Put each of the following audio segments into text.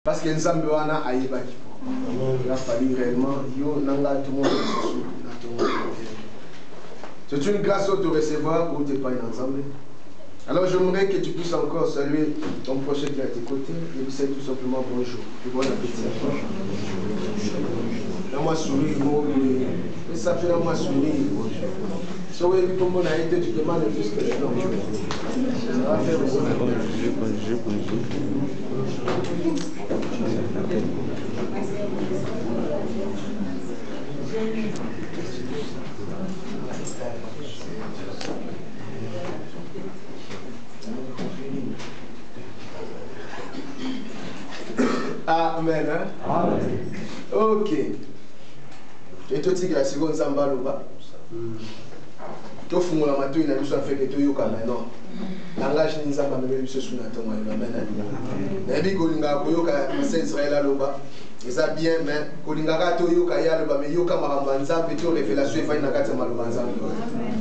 Parce que Nzambe wana aïba qui il a fallu réellement yo nanga tout le monde. C'est une grâce de recevoir pour tes parents ensemble. Alors j'aimerais que tu puisses encore saluer ton prochain qui est à tes côtés et lui dire tout simplement bonjour. Et bon appétit à toi. Donne-moi sourire, et ça fait donne-moi sourire. Si vous avez comme on a été, tu demandes plus que je donne. Ça va faire aussi. Amen. Hein? Amen. Ok. Et toi, tu as dit Nzamba Loba. Tu as la matin, il a besoin de faire que tu yoka maintenant. Langage Nzamba même se souvient de toi. Amen. Et puis, quand on a yoka, c'est Israël Loba. Ça bien, mais quand on a yoka Yaloba, mais yoka Marambanza, petit révélation, il faut une carte Marambanza.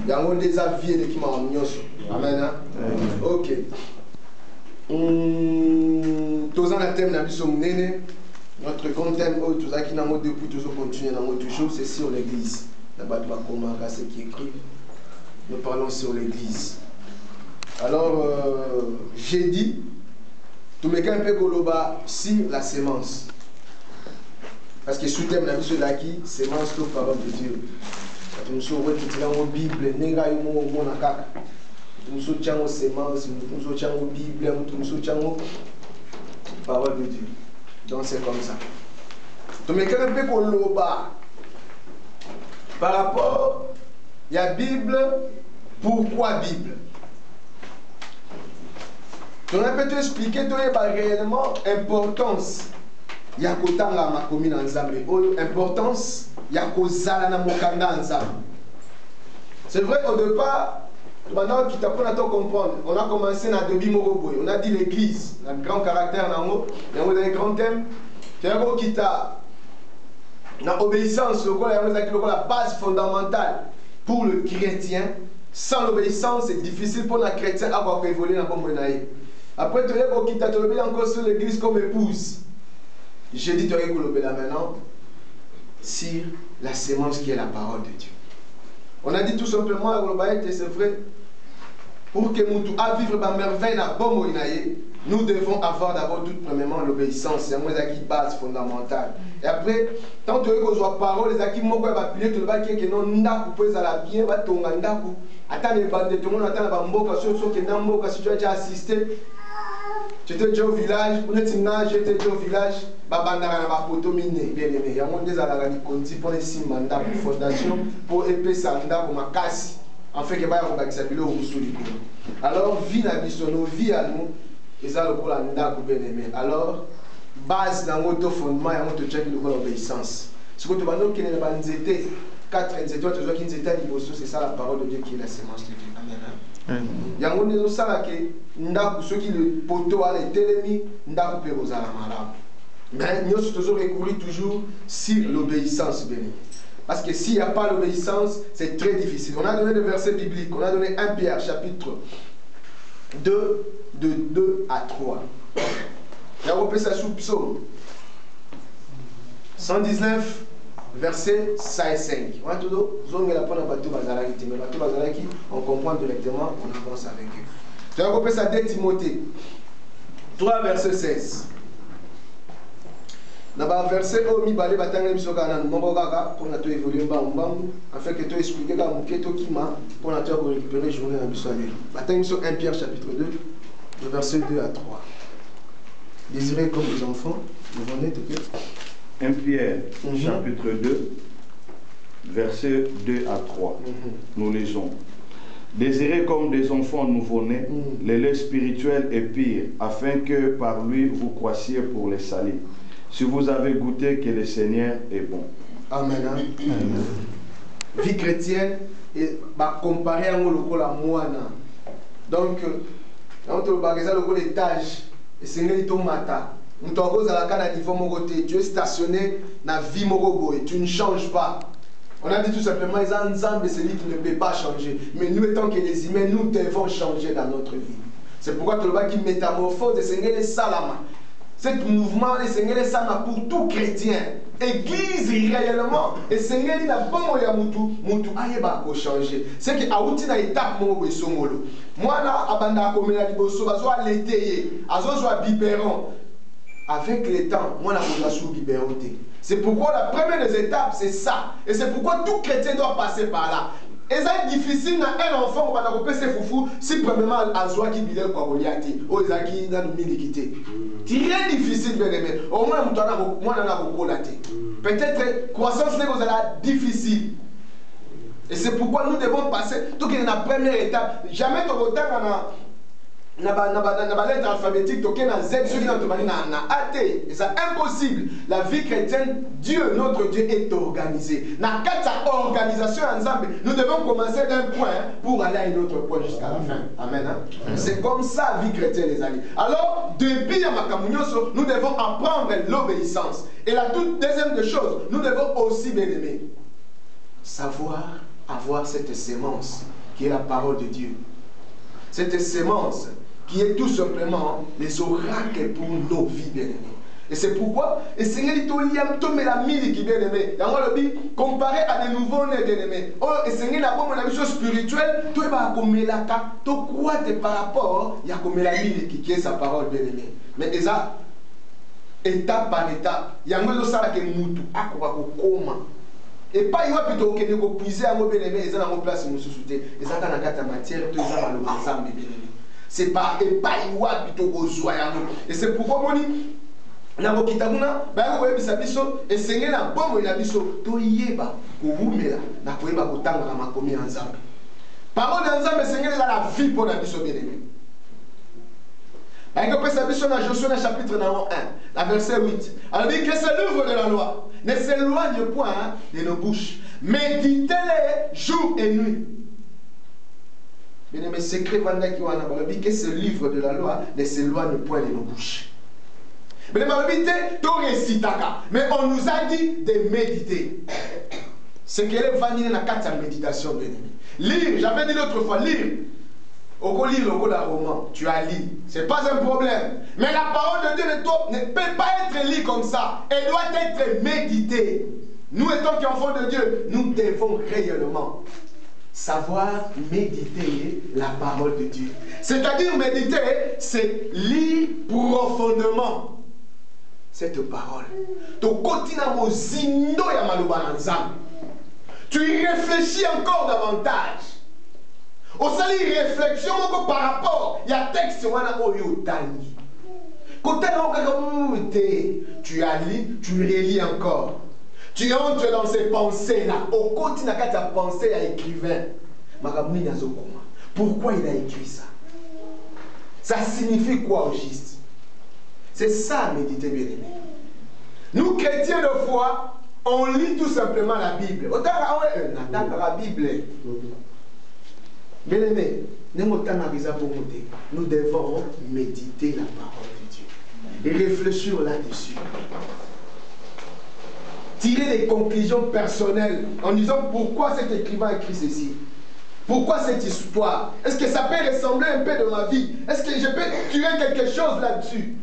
Il y a un des avis de qui m'a amené. Amen. Ok. Tous en thème notre grand thème tout ça qui n'a pas depuis toujours continuer dans notre toujours c'est sur l'église. D'abord ce qui est écrit. Nous parlons sur l'église. Alors j'ai dit tout me un peu goloba sur la sémence. Parce que sous thème la mission là qui sémence toute parole de Dieu. Nous sommes tout dans la Bible, nenga yumo mona kaka. Nous sommes aux sémences, nous sommes aux Bibles, nous sommes aux paroles de Dieu. Donc c'est comme ça. Donc, mais quand on peut loba par rapport à la Bible, pourquoi Bible? Donc on peut te expliquer réellement l'importance. Il y a kotanga ma commune ensemble. Importance, il y a kozala na mokanda ensemble. C'est vrai qu'au départ, maintenant, qui t'apprend à comprendre, on a commencé à Debi Moroboy, on a dit l'église, on a un grand caractère dans le il y a un grand thème, il y a un qui t'a l'obéissance, la base fondamentale pour le chrétien. Sans l'obéissance, c'est difficile pour un chrétien d'avoir évolué dans le monde. Après, tu as qui t'a encore sur l'église comme épouse. J'ai dit, tu as là maintenant, sur la sémence qui est la parole de Dieu. On a dit tout simplement, c'est vrai, pour que nous à vivre la merveille dans bon nous devons avoir d'abord tout premièrement l'obéissance. C'est une base fondamentale. Et après, tant que vous avez parole, les acquis mots va appuyer tout le monde qui est non n'a pas la bien va tomber ndaku. Attends les bandes de tout le monde attend la mboka sur ce qui est dans mboka si tu as déjà assisté. Tu étais déjà au village, on était là, j'étais déjà au village, babandara na bapoto mine bien aimé. Il y a mon désalaga ni conti pour les 6 mandats pour fondation pour épée sanda pour ma casse. En fait, que va y avoir alors, vie na bisono, vie à nous, et ça le coup là, bien aimé. Alors, base dans notre fondement, il y a notre check de l'obéissance. Ce que tu vas nous qui n'est pas une zété, 4 étoiles, tu vois qui est c'est ça la parole de Dieu qui est la sémence de Dieu. Amen. Il y a un monde qui est ceux qui le poteau à l'étélémi, n'a pas aux alamara. Mais nous sommes toujours recourir toujours sur l'obéissance bénie. Parce que s'il n'y a pas l'obéissance, c'est très difficile. On a donné des versets bibliques. On a donné 1 Pierre, chapitre 2, de 2 à 3. Il y a repris ça sous psaume 119, versets 5 et 5. On comprend directement, on avance avec eux. Il y a repris ça 2 Timothée 3, verset 16. Dans le verset où il y a un pour évoluer afin que tu expliques pour récupérer la journée dans 1 Pierre chapitre 2, le verset 2 à 3. Désirez comme les enfants, vous venez de 1 Pierre chapitre 2, verset 2 à 3. Nous lisons. Désirez comme des enfants nouveau-nés, les laits spirituels et pires, afin que par lui vous croissiez pour les salis. Si vous avez goûté que le Seigneur est bon. Amen. Amen. Vie chrétienne, et comparé à la moine. Donc, dans l'étage, et c'est un matin. Tu es stationné dans la vie et tu ne changes pas. On a dit tout simplement, les ensembles, c'est lui qui ne peut pas changer. Mais nous, étant que les humains, nous devons changer dans notre vie. C'est pourquoi tout le monde qui métamorphose, c'est les salama. cet mouvement, le Seigneur est ça pour tout chrétien. Église réellement. Et Seigneur dit, bon, il y a Moutou, aïe, bah, faut changer. C'est que, à outil, na étape, moi, somolo. Moi, là, abanda, comme la liboso, bazo, l'été, azo, soit biberon. Avec le temps, moi, je suis biberon. C'est pourquoi la première des étapes, c'est ça. Et c'est pourquoi tout chrétien doit passer par là. Et c'est difficile dans un enfant qui va couper ses foufous si premièrement Azwa qui bidait quoi Goliathi ou Ezaki n'a nous milité. C'est très difficile bien aimé. Au moins moi on a beaucoup laté. Peut-être croissance n'est pas difficile. Et c'est pourquoi nous devons passer tout qu'il y a la première étape. Jamais ton temps na lettre alphabétique toqué na Z sur na AT. C'est impossible. La vie chrétienne, Dieu, notre Dieu est organisé. Na quatre organisation ensemble, nous devons commencer d'un point pour aller à un autre point jusqu'à la fin. Amen. Hein? C'est comme ça la vie chrétienne, les amis. Alors, depuis Makamunyoso, nous devons apprendre l'obéissance. Et la toute deuxième des choses, nous devons aussi, bien aimer, savoir avoir cette sémence qui est la parole de Dieu. Cette sémence qui est tout simplement les oracles pour nos vies bien-aimées. Et c'est pourquoi, et Seigneur dit, il la mille qui bien-aimé. Comparé à des nouveaux-nés bien-aimés. Oh, et Seigneur n'a pas une chose spirituelle, tu vas comme la carte, tu crois par rapport, il y a comme la mille qui est sa parole bien-aimée. Mais ça, étape par étape, il y a un peu de ça qui est moutou, à quoi comment. Et pas il va plutôt que nous puiser à nos bien-aimés, ils ont en place nous sous-souter. Ils ont dans la matière, tous les gens ont ensemble bien-aimés. C'est pas et pas il va plutôt aux joyeux. Et c'est pourquoi on dit na bokitamuna ba ko yebisa biso et Seigneur na bombo ina biso to yeba ko wumela na ko yeba ko tanga na makomi ensemble. Parole ensemble Seigneur la vie pour la biso bien-aimé. Avec le Sabiso dans Josué chapitre 1, la verset 8. Alors dit que c'est l'œuvre de la loi. Ne s'éloigne point de nos bouches. Méditez-les jour et nuit. Bien aimé, secret Vanda qui wana dit que ce livre de la loi ne s'éloigne point de nos bouches. Bien aimé, mais on nous a dit de méditer. C'est qu'elle est vanille dans la méditation, bien aimé. Lire, j'avais dit l'autre fois, lire. Au lire le roman, tu as lu, c'est pas un problème. Mais la parole de Dieu ne peut pas être lue comme ça. Elle doit être méditée. Nous étant qu'enfants de Dieu, nous devons réellement savoir méditer la parole de Dieu. C'est-à-dire méditer, c'est lire profondément cette parole. Tu y réfléchis encore davantage. Au sali réflexion par rapport, il y a texte tu as lu, tu relis encore. Tu entres dans ces pensées-là. Au côté de ta pensée à écrivain. Pourquoi il a écrit ça? Ça signifie quoi au juste? C'est ça, méditer bien aimé. Nous, chrétiens de foi, on lit tout simplement la Bible. On attend la Bible. Bien aimé, nous devons méditer la parole de Dieu et réfléchir là-dessus. Tirer des conclusions personnelles en disant pourquoi cet écrivain a écrit ceci. Pourquoi cette histoire? Est-ce que ça peut ressembler un peu de ma vie? Est-ce que je peux tirer quelque chose là-dessus?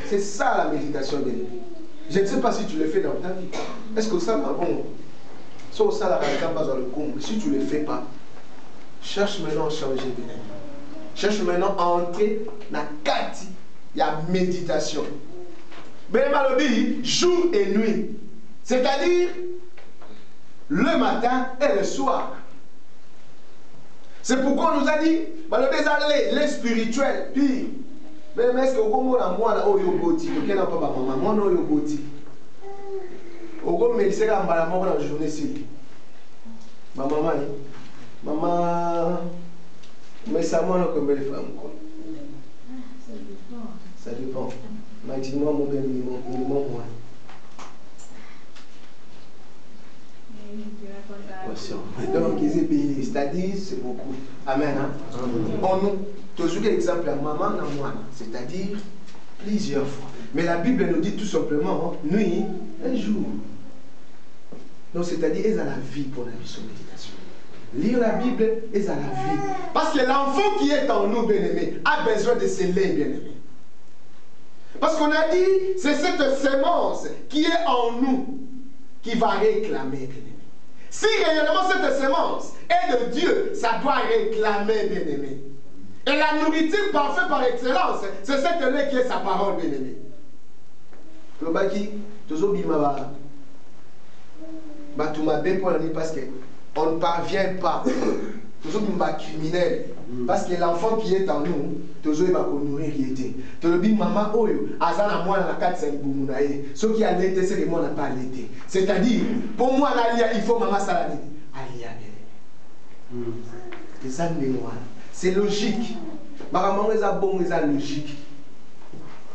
C'est ça la méditation bien aimé. Je ne sais pas si tu le fais dans ta vie. Est-ce que ça m'a bon? Sauf ça, si tu ne le fais pas, cherche maintenant à changer de vie. Cherche maintenant à entrer dans la carte. Il y a méditation. Ben Malobi, jour et nuit. C'est-à-dire le matin et le soir. C'est pourquoi on nous a dit, les spirituels. Puis, ben est-ce que vous avez moi oyoboti, auquel n'a pas maman, moi oyoboti. Au gros, mais c'est là la mort dans la journée ci. Ma maman. Maman, mais ça m'a combien de femmes quoi? Ça dépend. Dis-moi mon bien minimum moi. Donc ils est payé, c'est-à-dire c'est beaucoup. Amen. Hein? On nous toujours l'exemple à maman dans moi, c'est-à-dire plusieurs fois. Mais la Bible nous dit tout simplement nuit, un jour. Donc c'est-à-dire ils ont la vie pour la mission méditation. Lire la Bible est à la vie. Parce que l'enfant qui est en nous, bien-aimé, a besoin de ce lait, bien-aimé. Parce qu'on a dit, c'est cette sémence qui est en nous qui va réclamer, bien-aimé. Si réellement cette sémence est de Dieu, ça doit réclamer, bien-aimé. Et la nourriture parfaite par excellence, c'est cette lait qui est sa parole, bien-aimé. Le baki, toujours bimaba. Tout m'a bien pour l'année parce qu'on ne parvient pas. Toujours bimba criminel. Parce que l'enfant qui est en nous, toujours il va nourrir qui était. Tout le bim maman oyo, azana moi na quatre c'est bumunaye. Ce qui a l'été, c'est que moi n'a pas l'été. C'est-à-dire, pour moi il faut maman salami. Alia bien. Les âmes mémoire. C'est logique. Maman les a bon, les a logique.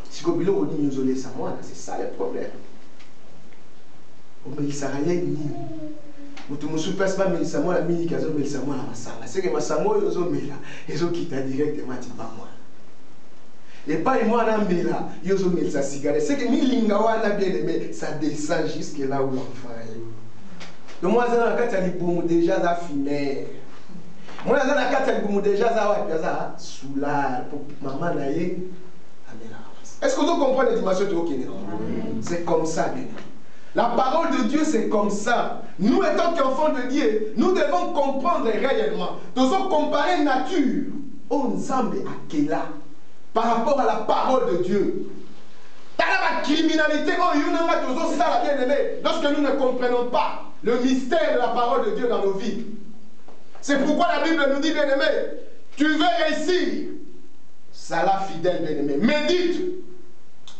Si vous voulez nous isoler ça moi, c'est ça le problème. Mais il s'arrête ni. Mutu musupes pas melisa moi la mini kazo melisa moi la masanga. C'est que masango yozo mela, ezo kita directement ti pas moi. Et pas moi na mela, yozo melisa cigarette. C'est que mi linga wana bien aimé, ça descend jusque là où l'enfant est. Donc moi za na kati ali boum déjà za fumer. Moi za na kati ali boum déjà za wa piaza soulard pour maman na ye amela. Est-ce que vous comprenez la dimension de Okene? C'est comme ça bien. La parole de Dieu, c'est comme ça. Nous, étant qu'enfants de Dieu, nous devons comprendre réellement. Nous devons comparer nature au Nzambe Akela par rapport à la parole de Dieu. Dans la criminalité, lorsque nous ne comprenons pas le mystère de la parole de Dieu dans nos vies. C'est pourquoi la Bible nous dit, bien-aimé, tu veux réussir. Sala fidèle, bien-aimé. Médite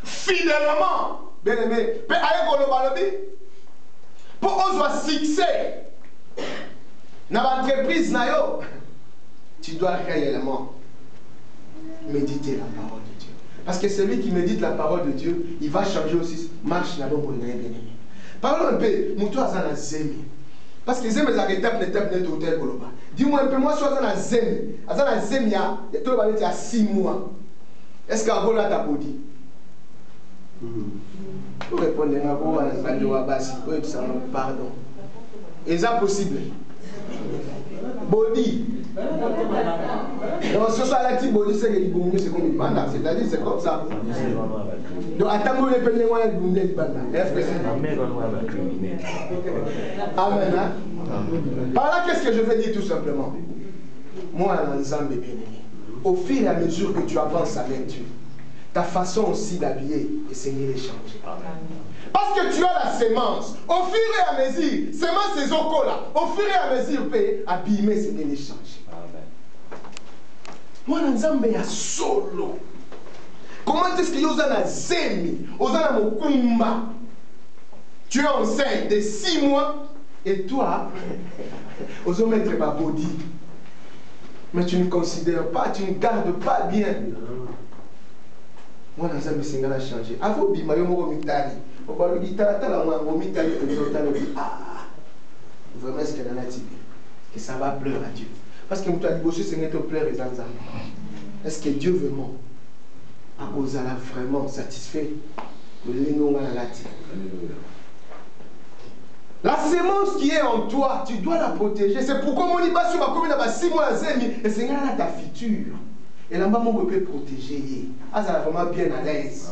fidèlement. Bien-aimé, pour qu'on succès dans l'entreprise, tu dois réellement méditer la parole de Dieu. Parce que celui qui médite la parole de Dieu, il va changer aussi marche là-bas pour bien-aimé. Parlons un peu, mouton à la zemi. Parce que zemi est étape net hôtel Koloba. Dis-moi un peu, moi je suis à la zemi. À la zemi, il y a 6 mois. Est-ce qu'à Gola t'as dit? Pour répondre à pardon. Est-ce possible? Body. Donc, ce soit la petite body, c'est que c'est comme une bande. C'est-à-dire, c'est comme ça. Donc, attends, les peines, moi, les boules, les bandes. Amen. Par là, qu'est-ce que je veux dire tout simplement? Moi, l'ensemble est bien aimé. Au fur et à mesure que tu avances avec Dieu, ta façon aussi d'habiller et Seigneur est changée. Parce que tu as la sémence. Au fur et à mesure, sémence c'est Zokola. Au fur et à mesure, tu peux abîmer Seigneur est changé. Moi, Nzambe ya solo. Comment est-ce que tu as zemi, ozana mokumba? Tu es enceinte de 6 mois et toi, ozo mettre ma body. Mais tu ne considères pas, tu ne gardes pas bien. Moi, dans un Seigneur a changé. Avant, il m'a dit, on va lui dire, vraiment, est-ce qu'elle en a dit que ça va pleurer à Dieu? Parce que tu as dit, Seigneur, tu pleures les enfants. Est-ce que Dieu vraiment a vraiment satisfait le lénon à la latin? La sémence qui est en toi, tu dois la protéger. C'est pourquoi mon libation va communiquer dans 6 mois à Zemi. Et Seigneur a ta future. Et là-bas, on peut protéger. Ah, ça va vraiment bien à l'aise.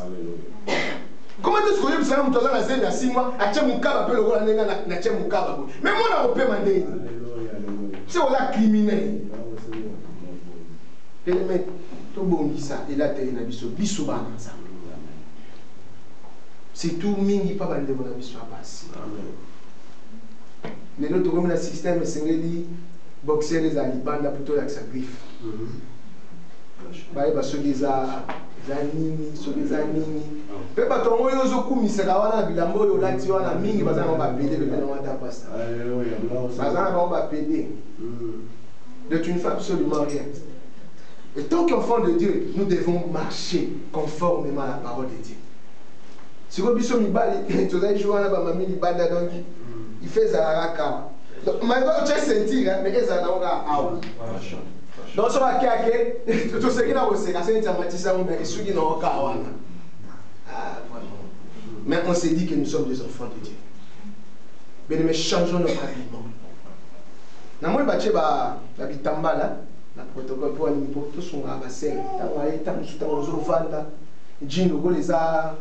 Comment est-ce que vous avez dit que vous avez 6 mois, à Tchemouka, le rôle de Tchemouka. Mais moi, on a opé c'est un criminel. Et le mec, tout bon dit ça, et là, tu as biso ça. C'est tout, mingi pas de mon biso à passer. Les autres, comme le système, c'est dit, boxer les alibans, plutôt avec sa griffe. Bah, ceux des anini, ceux des anini. Peu pas ton moyo zoku misera wana bilambo yo lati wana mingi bazana on va péder le pédant ta passe. Bazana on va péder. De tu ne fais absolument rien. Et tant qu'enfant de Dieu, nous devons marcher conformément à la parole de Dieu. Si vous biso mi bali, tu as joué là bas mami li banda donc il fait zaraka. Donc maintenant tu as senti mais ezana on a out. Donc, ce qui tout ce qui n'a pas été fait, c'est que nous mais on s'est dit que nous sommes des enfants de Dieu. Mais changeons notre habillement. Dans le bâtiment, il y a un protocole pour aller pour tous les jean lokola eza